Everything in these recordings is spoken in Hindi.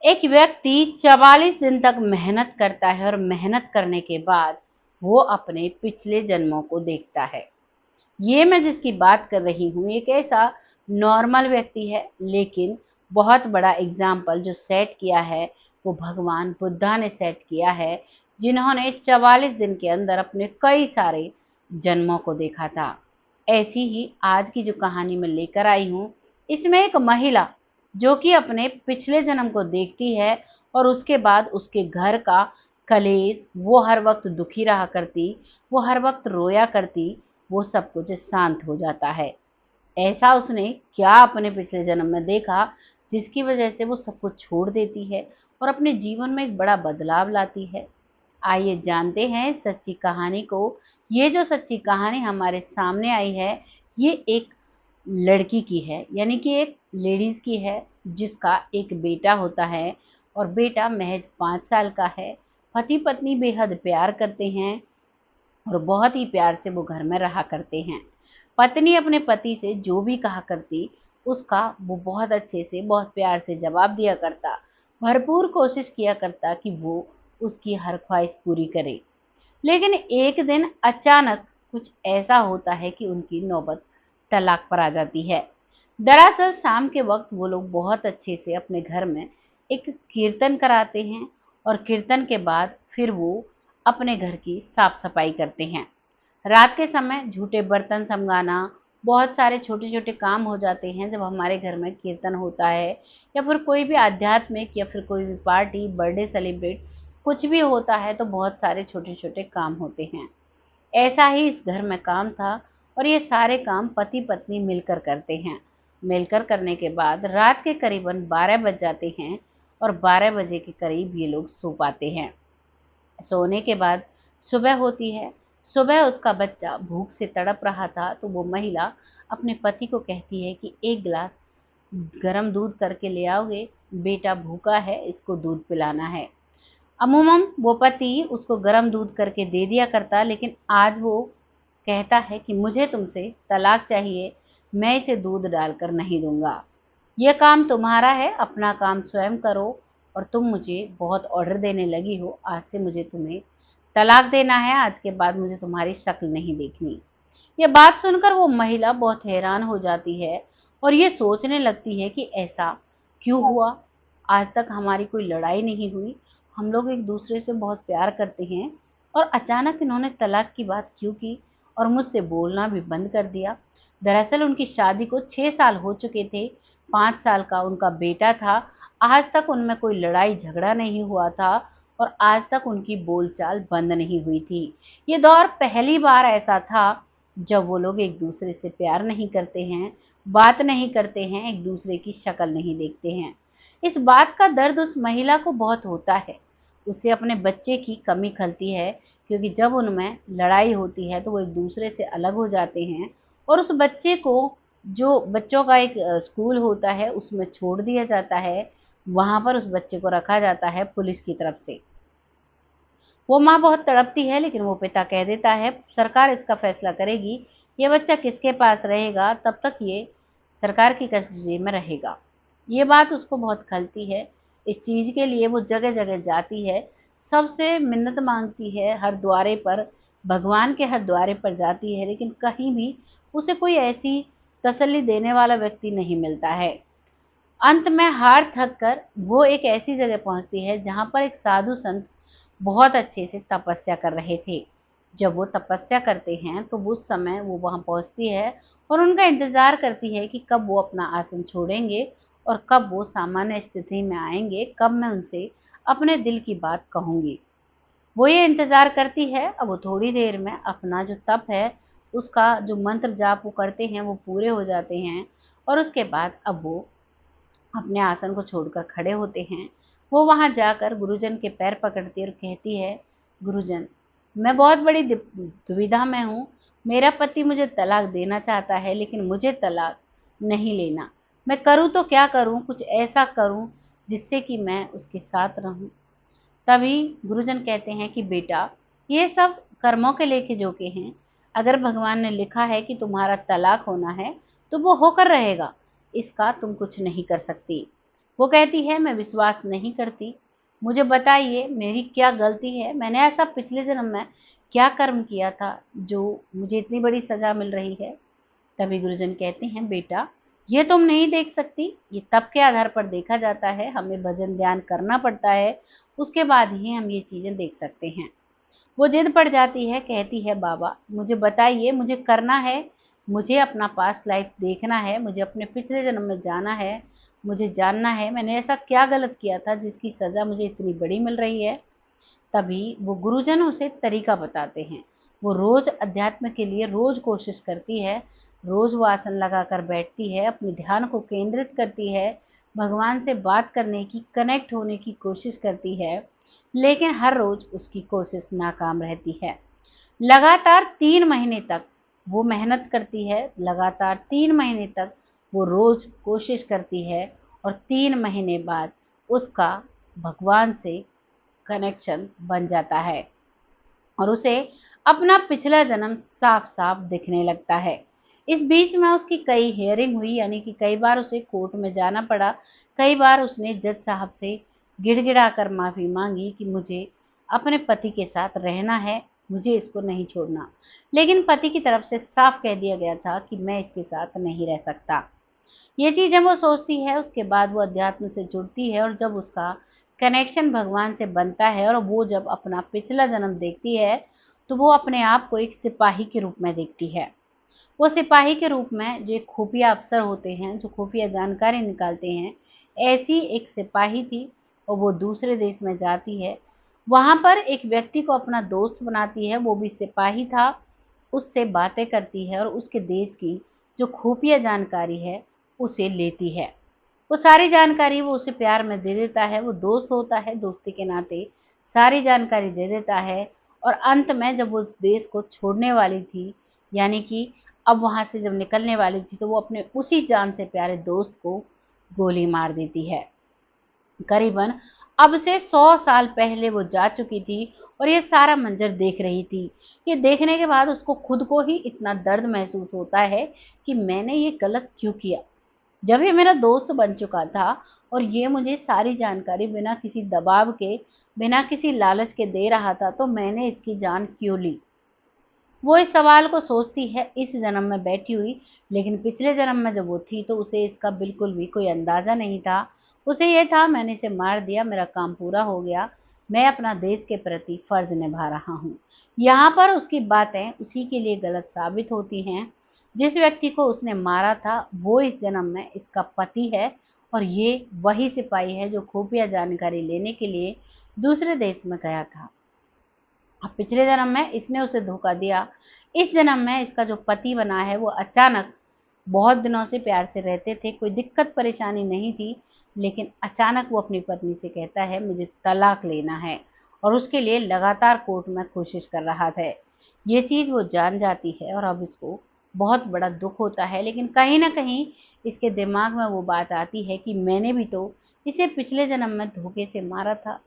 एक व्यक्ति 44 दिन तक मेहनत करता है और मेहनत करने के बाद वो अपने पिछले जन्मों को देखता है। ये मैं जिसकी बात कर रही हूँ एक ऐसा नॉर्मल व्यक्ति है, लेकिन बहुत बड़ा एग्जाम्पल जो सेट किया है वो भगवान बुद्धा ने सेट किया है, जिन्होंने 44 दिन के अंदर अपने कई सारे जन्मों को देखा था। ऐसी ही आज की जो कहानी मैं लेकर आई हूँ, इसमें एक महिला जो कि अपने पिछले जन्म को देखती है और उसके बाद उसके घर का कलेश, वो हर वक्त दुखी रहा करती, वो हर वक्त रोया करती, वो सब कुछ शांत हो जाता है। ऐसा उसने क्या अपने पिछले जन्म में देखा जिसकी वजह से वो सब कुछ छोड़ देती है और अपने जीवन में एक बड़ा बदलाव लाती है। आइए जानते हैं सच्ची कहानी को। ये जो सच्ची कहानी हमारे सामने आई है, ये एक लड़की की है, यानी कि एक लेडीज की है, जिसका एक बेटा होता है और बेटा महज 5 साल का है। पति पत्नी बेहद प्यार करते हैं और बहुत ही प्यार से वो घर में रहा करते हैं। पत्नी अपने पति से जो भी कहा करती, उसका वो बहुत अच्छे से बहुत प्यार से जवाब दिया करता, भरपूर कोशिश किया करता कि वो उसकी हर ख्वाहिश पूरी करे। लेकिन एक दिन अचानक कुछ ऐसा होता है कि उनकी नौबत तलाक पर आ जाती है। दरअसल शाम के वक्त वो लोग बहुत अच्छे से अपने घर में एक कीर्तन कराते हैं और कीर्तन के बाद फिर वो अपने घर की साफ सफाई करते हैं। रात के समय झूठे बर्तन समगाना, बहुत सारे छोटे छोटे काम हो जाते हैं जब हमारे घर में कीर्तन होता है या फिर कोई भी आध्यात्मिक या फिर कोई भी पार्टी, बर्थडे सेलिब्रेट कुछ भी होता है, तो बहुत सारे छोटे छोटे काम होते हैं। ऐसा ही इस घर में काम था और ये सारे काम पति पत्नी मिलकर करते हैं। मिलकर करने के बाद रात के करीबन 12 बज जाते हैं और 12 बजे के करीब ये लोग सो पाते हैं। सोने के बाद सुबह होती है। सुबह उसका बच्चा भूख से तड़प रहा था, तो वो महिला अपने पति को कहती है कि एक गिलास गरम दूध करके ले आओगे, बेटा भूखा है, इसको दूध पिलाना है। अमूमन वो पति उसको गरम दूध करके दे दिया करता, लेकिन आज वो कहता है कि मुझे तुमसे तलाक चाहिए, मैं इसे दूध डालकर नहीं दूंगा। ये काम तुम्हारा है, अपना काम स्वयं करो और तुम मुझे बहुत ऑर्डर देने लगी हो, आज से मुझे तुम्हें तलाक देना है, आज के बाद मुझे तुम्हारी शक्ल नहीं देखनी। ये बात सुनकर वो महिला बहुत हैरान हो जाती है और ये सोचने लगती है कि ऐसा क्यों हुआ? आज तक हमारी कोई लड़ाई नहीं हुई, हम लोग एक दूसरे से बहुत प्यार करते हैं और अचानक इन्होंने तलाक की बात क्यों की और मुझसे बोलना भी बंद कर दिया। दरअसल उनकी शादी को 6 साल हो चुके थे, 5 साल का उनका बेटा था, आज तक उनमें कोई लड़ाई झगड़ा नहीं हुआ था और आज तक उनकी बोलचाल बंद नहीं हुई थी। ये दौर पहली बार ऐसा था जब वो लोग एक दूसरे से प्यार नहीं करते हैं, बात नहीं करते हैं, एक दूसरे की शक्ल नहीं देखते हैं। इस बात का दर्द उस महिला को बहुत होता है। उसे अपने बच्चे की कमी खलती है, क्योंकि जब उनमें लड़ाई होती है तो वो एक दूसरे से अलग हो जाते हैं और उस बच्चे को, जो बच्चों का एक स्कूल होता है, उसमें छोड़ दिया जाता है। वहाँ पर उस बच्चे को रखा जाता है पुलिस की तरफ से। वो माँ बहुत तड़पती है, लेकिन वो पिता कह देता है सरकार इसका फैसला करेगी, ये बच्चा किसके पास रहेगा, तब तक ये सरकार की कस्टडी में रहेगा। ये बात उसको बहुत खलती है। इस चीज़ के लिए वो जगह जगह जाती है, सबसे मिन्नत मांगती है, हर द्वारे पर, भगवान के हर द्वारे पर जाती है, लेकिन कहीं भी उसे कोई ऐसी तसल्ली देने वाला व्यक्ति नहीं मिलता है। अंत में हार थक कर वो एक ऐसी जगह पहुंचती है जहां पर एक साधु संत बहुत अच्छे से तपस्या कर रहे थे। जब वो तपस्या करते हैं तो उस समय वो वहां पहुंचती है और उनका इंतजार करती है कि कब वो अपना आसन छोड़ेंगे और कब वो सामान्य स्थिति में आएंगे, कब मैं उनसे अपने दिल की बात कहूंगी। वो ये इंतजार करती है। अब वो थोड़ी देर में अपना जो तप है, उसका जो मंत्र जाप वो करते हैं वो पूरे हो जाते हैं और उसके बाद अब वो अपने आसन को छोड़कर खड़े होते हैं। वो वहां जाकर गुरुजन के पैर पकड़ती है और कहती है, गुरुजन, मैं बहुत बड़ी दुविधा में हूँ। मेरा पति मुझे तलाक देना चाहता है, लेकिन मुझे तलाक नहीं लेना। मैं करूँ तो क्या करूँ? कुछ ऐसा करूँ जिससे कि मैं उसके साथ रहूँ। तभी गुरुजन कहते हैं कि बेटा, ये सब कर्मों के लेखे जोखे हैं। अगर भगवान ने लिखा है कि तुम्हारा तलाक होना है, तो वो होकर रहेगा, इसका तुम कुछ नहीं कर सकती। वो कहती है, मैं विश्वास नहीं करती, मुझे बताइए मेरी क्या गलती है, मैंने ऐसा पिछले जन्म में क्या कर्म किया था जो मुझे इतनी बड़ी सजा मिल रही है। तभी गुरुजन कहते हैं, बेटा ये तुम नहीं देख सकती, ये तप के आधार पर देखा जाता है, हमें भजन ध्यान करना पड़ता है, उसके बाद ही हम ये चीजें देख सकते हैं। वो जिद पड़ जाती है, कहती है, बाबा मुझे बताइए, मुझे करना है, मुझे अपना पास्ट लाइफ देखना है, मुझे अपने पिछले जन्म में जाना है, मुझे जानना है मैंने ऐसा क्या गलत किया था जिसकी सजा मुझे इतनी बड़ी मिल रही है। तभी वो गुरुजन उसे तरीका बताते हैं। वो रोज अध्यात्म के लिए रोज कोशिश करती है, रोज वो आसन लगाकर बैठती है, अपने ध्यान को केंद्रित करती है, भगवान से बात करने की, कनेक्ट होने की कोशिश करती है, लेकिन हर रोज उसकी कोशिश नाकाम रहती है। लगातार 3 महीने तक वो मेहनत करती है, लगातार 3 महीने तक वो रोज कोशिश करती है, और 3 महीने बाद उसका भगवान से कनेक्शन बन जाता है और उसे अपना पिछला जन्म साफ साफ दिखने लगता है। इस बीच में उसकी कई हियरिंग हुई, यानी कि कई बार उसे कोर्ट में जाना पड़ा, कई बार उसने जज साहब से गिड़गिड़ा कर माफी मांगी कि मुझे अपने पति के साथ रहना है, मुझे इसको नहीं छोड़ना, लेकिन पति की तरफ से साफ कह दिया गया था कि मैं इसके साथ नहीं रह सकता। ये चीज़ें वो सोचती है, उसके बाद वो अध्यात्म से जुड़ती है, और जब उसका कनेक्शन भगवान से बनता है और वो जब अपना पिछला जन्म देखती है, तो वो अपने आप को एक सिपाही के रूप में देखती है। वो सिपाही के रूप में, जो एक खुफिया अफसर होते हैं, जो खुफिया जानकारी निकालते हैं, ऐसी एक सिपाही थी, और वो दूसरे देश में जाती है। वहाँ पर एक व्यक्ति को अपना दोस्त बनाती है, वो भी सिपाही था, उससे बातें करती है और उसके देश की जो खुफिया जानकारी है उसे लेती है। वो सारी जानकारी वो उसे प्यार में दे देता है, वो दोस्त होता है, दोस्ती के नाते सारी जानकारी दे देता है, और अंत में जब वो उस देश को छोड़ने वाली थी, यानी कि अब वहाँ से जब निकलने वाली थी, तो वो अपने उसी जान से प्यारे दोस्त को गोली मार देती है। करीबन अब से 100 साल पहले वो जा चुकी थी और ये सारा मंजर देख रही थी। ये देखने के बाद उसको खुद को ही इतना दर्द महसूस होता है कि मैंने ये गलत क्यों किया। जब ये मेरा दोस्त बन चुका था और ये मुझे सारी जानकारी बिना किसी दबाव के, बिना किसी लालच के दे रहा था, तो मैंने इसकी जान क्यों ली। वो इस सवाल को सोचती है इस जन्म में बैठी हुई, लेकिन पिछले जन्म में जब वो थी तो उसे इसका बिल्कुल भी कोई अंदाजा नहीं था। उसे ये था, मैंने इसे मार दिया, मेरा काम पूरा हो गया, मैं अपना देश के प्रति फर्ज निभा रहा हूँ। यहाँ पर उसकी बातें उसी के लिए गलत साबित होती हैं। जिस व्यक्ति को उसने मारा था वो इस जन्म में इसका पति है, और ये वही सिपाही है जो खुफिया जानकारी लेने के लिए दूसरे देश में गया था। अब पिछले जन्म में इसने उसे धोखा दिया, इस जन्म में इसका जो पति बना है वो अचानक, बहुत दिनों से प्यार से रहते थे, कोई दिक्कत परेशानी नहीं थी, लेकिन अचानक वो अपनी पत्नी से कहता है मुझे तलाक लेना है, और उसके लिए लगातार कोर्ट में कोशिश कर रहा था। ये चीज़ वो जान जाती है और अब इसको बहुत बड़ा दुख होता है, लेकिन कहीं ना कहीं इसके दिमाग में वो बात आती है कि मैंने भी तो इसे पिछले जन्म में धोखे से मारा था,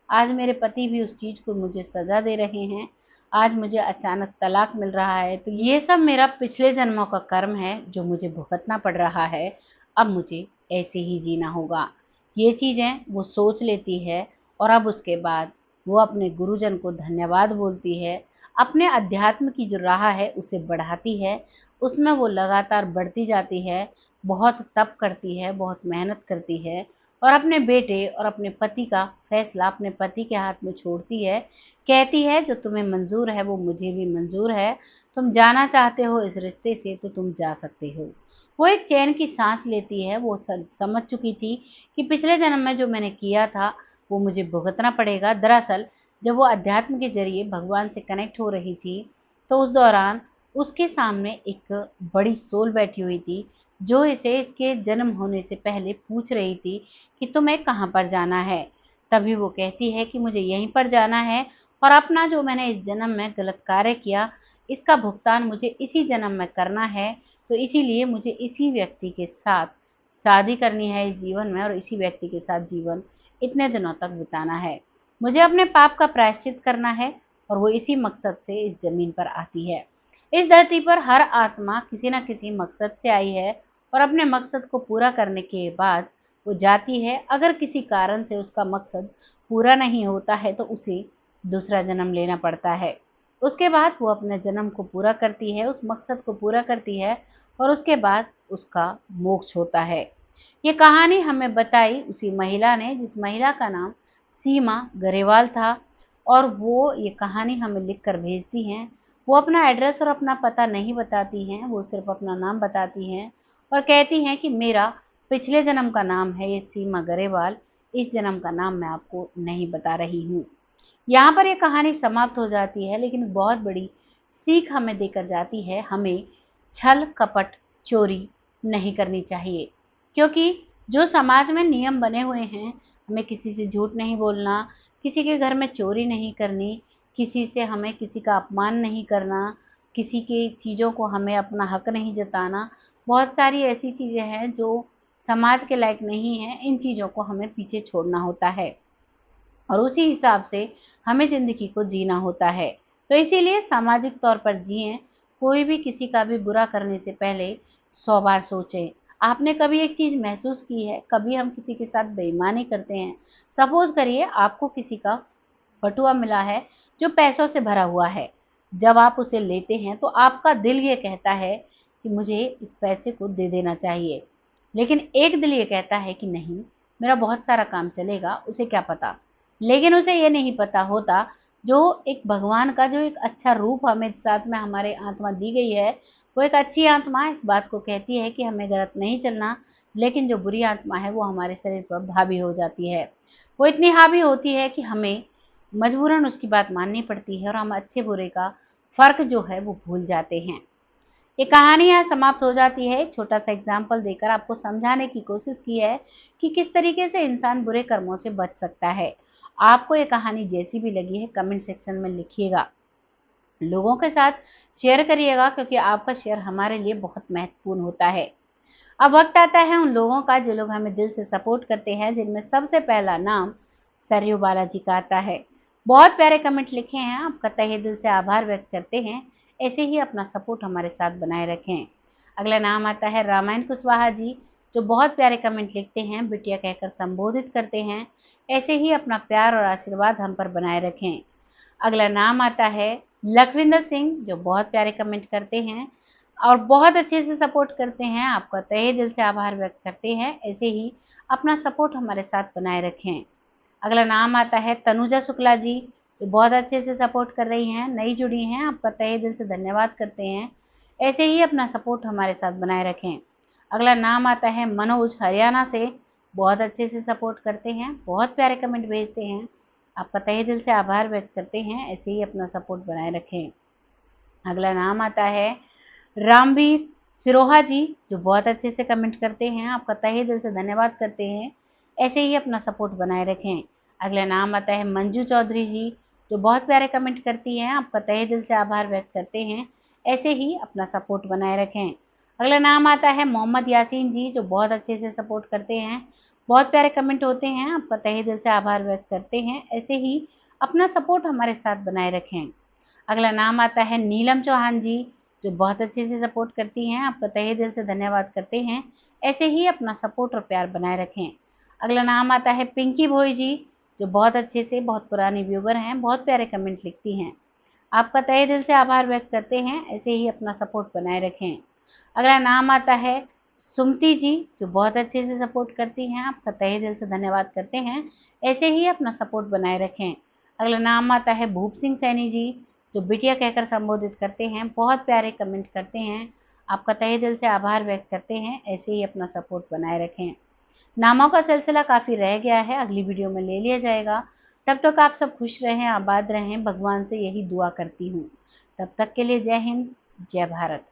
आज मेरे पति भी उस चीज़ को मुझे सज़ा दे रहे हैं, आज मुझे अचानक तलाक मिल रहा है, तो ये सब मेरा पिछले जन्मों का कर्म है जो मुझे भुगतना पड़ रहा है, अब मुझे ऐसे ही जीना होगा। ये चीज़ें वो सोच लेती है, और अब उसके बाद वो अपने गुरुजन को धन्यवाद बोलती है, अपने अध्यात्म की जो राह है उसे बढ़ाती है, उसमें वो लगातार बढ़ती जाती है, बहुत तप करती है, बहुत मेहनत करती है, और अपने बेटे और अपने पति का फैसला अपने पति के हाथ में छोड़ती है। कहती है जो तुम्हें मंजूर है वो मुझे भी मंजूर है, तुम जाना चाहते हो इस रिश्ते से तो तुम जा सकते हो। वो एक चैन की सांस लेती है, वो समझ चुकी थी कि पिछले जन्म में जो मैंने किया था वो मुझे भुगतना पड़ेगा। दरअसल जब वो अध्यात्म के जरिए भगवान से कनेक्ट हो रही थी, तो उस दौरान उसके सामने एक बड़ी सोल बैठी हुई थी, जो इसे इसके जन्म होने से पहले पूछ रही थी कि तुम्हें कहाँ पर जाना है। तभी वो कहती है कि मुझे यहीं पर जाना है, और अपना जो मैंने इस जन्म में गलत कार्य किया, इसका भुगतान मुझे इसी जन्म में करना है, तो इसीलिए मुझे इसी व्यक्ति के साथ शादी करनी है इस जीवन में, और इसी व्यक्ति के साथ जीवन इतने दिनों तक बिताना है। मुझे अपने पाप का प्रायश्चित करना है, और वो इसी मकसद से इस जमीन पर आती है। इस धरती पर हर आत्मा किसी न किसी मकसद से आई है, और अपने मकसद को पूरा करने के बाद वो जाती है। अगर किसी कारण से उसका मकसद पूरा नहीं होता है तो उसे दूसरा जन्म लेना पड़ता है। उसके बाद वो अपने जन्म को पूरा करती है, उस मकसद को पूरा करती है और उसके बाद उसका मोक्ष होता है। ये कहानी हमें बताई उसी महिला ने, जिस महिला का नाम सीमा गरेवाल था, और वो ये कहानी हमें लिख कर भेजती हैं। वो अपना एड्रेस और अपना पता नहीं बताती हैं, वो सिर्फ अपना नाम बताती हैं और कहती हैं कि मेरा पिछले जन्म का नाम है ये सीमा गरेवाल, इस जन्म का नाम मैं आपको नहीं बता रही हूँ। यहाँ पर ये कहानी समाप्त हो जाती है, लेकिन बहुत बड़ी सीख हमें देकर जाती है। हमें छल कपट चोरी नहीं करनी चाहिए, क्योंकि जो समाज में नियम बने हुए हैं, हमें किसी से झूठ नहीं बोलना, किसी के घर में चोरी नहीं करनी, किसी से हमें किसी का अपमान नहीं करना, किसी की चीज़ों को हमें अपना हक नहीं जताना। बहुत सारी ऐसी चीज़ें हैं जो समाज के लायक नहीं हैं, इन चीज़ों को हमें पीछे छोड़ना होता है और उसी हिसाब से हमें ज़िंदगी को जीना होता है। तो इसीलिए सामाजिक तौर पर जिएँ, कोई भी किसी का भी बुरा करने से पहले 100 बार सोचें। आपने कभी एक चीज़ महसूस की है, कभी हम किसी के साथ बेईमानी करते हैं, सपोज़ करिए आपको किसी का बटुआ मिला है जो पैसों से भरा हुआ है। जब आप उसे लेते हैं तो आपका दिल ये कहता है कि मुझे इस पैसे को दे देना चाहिए। लेकिन एक दिल ये कहता है कि नहीं, मेरा बहुत सारा काम चलेगा, उसे क्या पता। लेकिन उसे ये नहीं पता होता, जो एक भगवान का जो एक अच्छा रूप हमें साथ में हमारे आत्मा दी गई है, वो एक अच्छी आत्मा इस बात को कहती है कि हमें गलत नहीं चलना, लेकिन जो बुरी आत्मा है वो हमारे शरीर पर हावी हो जाती है। वो इतनी हावी होती है कि हमें मजबूरन उसकी बात माननी पड़ती है और हम अच्छे बुरे का फ़र्क जो है वो भूल जाते हैं। ये कहानी यहाँ समाप्त हो जाती है। एक छोटा सा एग्जाम्पल देकर आपको समझाने की कोशिश की है कि किस तरीके से इंसान बुरे कर्मों से बच सकता है। आपको ये कहानी जैसी भी लगी है कमेंट सेक्शन में लिखिएगा, लोगों के साथ शेयर करिएगा, क्योंकि आपका शेयर हमारे लिए बहुत महत्वपूर्ण होता है। अब वक्त आता है उन लोगों का जो लोग हमें दिल से सपोर्ट करते हैं, जिनमें सबसे पहला नाम सरयू बालाजी का आता है। बहुत प्यारे कमेंट लिखे हैं, आपका तहे दिल से आभार व्यक्त करते हैं। ऐसे ही अपना सपोर्ट हमारे साथ बनाए रखें। अगला नाम आता है रामायण कुशवाहा जी, जो बहुत प्यारे कमेंट लिखते हैं, बिटिया कहकर संबोधित करते हैं। ऐसे ही अपना प्यार और आशीर्वाद हम पर बनाए रखें। अगला नाम आता है लखविंदर सिंह, जो बहुत प्यारे कमेंट करते हैं और बहुत अच्छे से सपोर्ट करते हैं। आपका तहे दिल से आभार व्यक्त करते हैं। ऐसे ही अपना सपोर्ट हमारे साथ बनाए रखें। अगला नाम आता है तनुजा शुक्ला जी, जो बहुत अच्छे से सपोर्ट कर रही हैं, नई जुड़ी हैं, आपका तहे दिल से धन्यवाद करते हैं। ऐसे ही अपना सपोर्ट हमारे साथ बनाए रखें। अगला नाम आता है मनोज, हरियाणा से, बहुत अच्छे से सपोर्ट करते हैं, बहुत प्यारे कमेंट भेजते हैं। आपका तहे दिल से आभार व्यक्त करते हैं। ऐसे ही अपना सपोर्ट बनाए रखें। अगला नाम आता है रामवीर सिरोहा जी, जो बहुत अच्छे से कमेंट करते हैं, आपका तहे दिल से धन्यवाद करते हैं। ऐसे ही अपना सपोर्ट बनाए रखें। अगला नाम आता है मंजू चौधरी जी, जो बहुत प्यारे कमेंट करती हैं, आपका तहे दिल से आभार व्यक्त करते हैं। ऐसे ही अपना सपोर्ट बनाए रखें। अगला नाम आता है मोहम्मद यासीन जी, जो बहुत अच्छे से सपोर्ट करते हैं, बहुत प्यारे कमेंट होते हैं, आपका तहे दिल से आभार व्यक्त करते हैं। ऐसे ही अपना सपोर्ट हमारे साथ बनाए रखें। अगला नाम आता है नीलम चौहान जी, जो बहुत अच्छे से सपोर्ट करती हैं, आपका तहे दिल से धन्यवाद करते हैं। ऐसे ही अपना सपोर्ट और प्यार बनाए रखें। अगला नाम आता है पिंकी भोई जी, जो बहुत अच्छे से, बहुत पुरानी व्यूवर हैं, बहुत प्यारे कमेंट लिखती हैं, आपका तहे दिल से आभार व्यक्त करते हैं। ऐसे ही अपना सपोर्ट बनाए रखें। अगला नाम आता है सुमति जी, जो बहुत अच्छे से सपोर्ट करती हैं, आपका तहे दिल से धन्यवाद करते हैं। ऐसे ही अपना सपोर्ट बनाए रखें। अगला नाम आता है भूप सिंह सैनी जी, जो बिटिया कहकर संबोधित करते हैं, बहुत प्यारे कमेंट करते हैं, आपका तहे दिल से आभार व्यक्त करते हैं। ऐसे ही अपना सपोर्ट बनाए रखें। नामों का सिलसिला काफ़ी रह गया है, अगली वीडियो में ले लिया जाएगा। तब तक आप सब खुश रहें, आबाद रहें, भगवान से यही दुआ करती हूँ। तब तक के लिए जय हिंद, जय भारत।